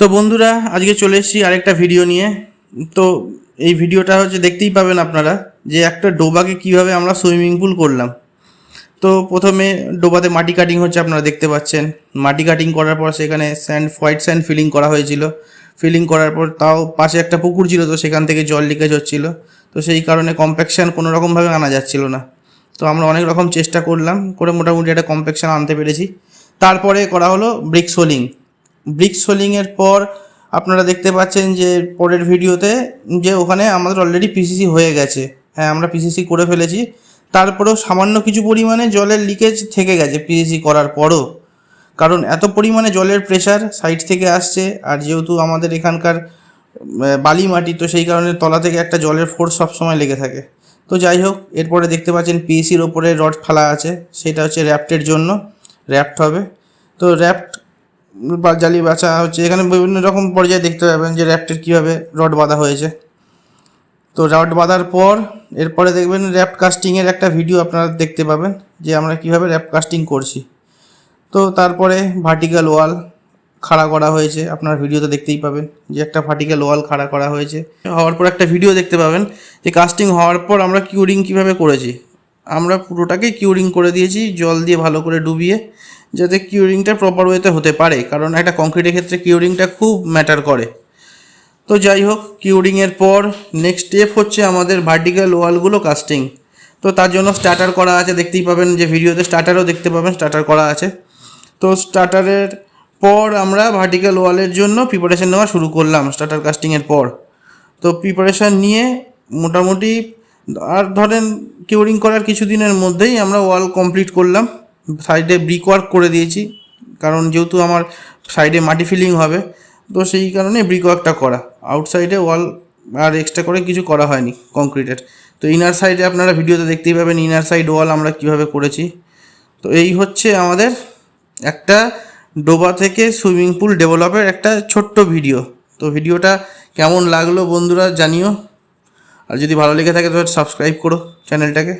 তো বন্ধুরা আজকে চলে এসেছি আরেকটা ভিডিও নিয়ে। তো এই ভিডিওটা হচ্ছে দেখতেই পাবেন আপনারা যে একটা ডোবাকে কিভাবে আমরা সুইমিং পুল করলাম। তো প্রথমে ডোবাতে মাটি কাটিং হচ্ছে, আপনারা দেখতে পাচ্ছেন। মাটি কাটিং করার পর সেখানে হোয়াইট স্যান্ড ফিলিং করা হয়েছিল। ফিলিং করার পর তাও পাশে একটা পুকুর ছিল, তো সেখান থেকে জল লিকেজ হচ্ছিল। তো সেই কারণে কম্প্যাকশান কোনো রকমভাবে আনা যাচ্ছিল না। তো আমরা অনেক রকম চেষ্টা করলাম, করে মোটামুটি একটা কম্প্যাকশান আনতে পেরেছি। তারপরে করা হলো ব্রিক সোলিং। ব্রিক সোলিংয়ের পর আপনারা দেখতে পাচ্ছেন যে পরের ভিডিওতে যে ওখানে আমাদের অলরেডি পিসিসি হয়ে গেছে। হ্যাঁ, আমরা পিসিসি করে ফেলেছি। তারপরেও সামান্য কিছু পরিমাণে জলের লিকেজ থেকে গেছে পিসিসি করার পরও, কারণ এত পরিমাণে জলের প্রেশার সাইড থেকে আসছে। আর যেহেতু আমাদের এখানকার বালি মাটি, তো সেই কারণে তলা থেকে একটা জলের ফোর্স সবসময় লেগে থাকে। তো যাই হোক, এরপরে দেখতে পাচ্ছেন পিএসির ওপরে রড ফেলা আছে, সেটা হচ্ছে র্যাপ্টের জন্য। র্যাপ্ট হবে। তো র্যাপ্ট বা জালি বাছা হচ্ছে, এখানে বিভিন্ন রকম পর্যায়ে দেখতে পাবেন যে র্যাপ্টের কীভাবে রড বাঁধা হয়েছে। তো রড বাঁধার পর এরপরে দেখবেন র্যাপ্ট কাস্টিংয়ের একটা ভিডিও আপনারা দেখতে পাবেন যে আমরা কীভাবে র্যাপ্ট কাস্টিং করছি। তো তারপরে ভার্টিক্যাল ওয়াল খাড়া করা হয়েছে, আপনার ভিডিওতে দেখতেই পাবেন যে একটা ভার্টিক্যাল ওয়াল খাড়া করা হয়েছে। হওয়ার পর একটা ভিডিও দেখতে পাবেন যে কাস্টিং হওয়ার পর আমরা কিউরিং কীভাবে করেছি। আমরা পুরোটাকে কিউরিং করে দিয়েছি জল দিয়ে ভালো করে ডুবিয়ে, যাতে কিউরিংটা প্রপার ওয়েতে হতে পারে, কারণ একটা কংক্রিটের ক্ষেত্রে কিউরিংটা খুব ম্যাটার করে। তো যাই হোক, কিউরিংয়ের পর নেক্সট স্টেপ হচ্ছে আমাদের ভার্টিক্যাল ওয়ালগুলো কাস্টিং। তো তার জন্য স্টার্টার করা আছে, দেখতেই পাবেন যে ভিডিওতে স্টার্টারও দেখতে পাবেন, স্টার্টার করা আছে। তো স্টার্টারের পর আমরা ভার্টিক্যাল ওয়ালের জন্য প্রিপারেশন নেওয়া শুরু করলাম স্টার্টার কাস্টিংয়ের পর। তো প্রিপারেশান নিয়ে মোটামুটি আর ধরেন কিউরিং করার কিছুদিনের মধ্যেই আমরা ওয়াল কমপ্লিট করলাম। সাইডে ব্রিক ওয়ার্ক করে দিয়েছি, কারণ যেহেতু আমার সাইডে মাটি ফিলিং হবে, তো সেই কারণে ব্রিক ওয়ার্কটা করা। আউটসাইডে ওয়াল আর এক্সট্রা করে কিছু করা হয়নি কংক্রিটের। তো ইনার সাইডে আপনারা ভিডিওতে দেখতেই পাবেন ইনার সাইড ওয়াল আমরা কীভাবে করেছি। তো এই হচ্ছে আমাদের একটা ডোবা থেকে সুইমিং পুল ডেভেলপের একটা ছোট্ট ভিডিও। তো ভিডিওটা কেমন লাগলো বন্ধুরা জানিও, আর যদি ভালো লেগে থাকে তো সাবস্ক্রাইব করো চ্যানেলটাকে।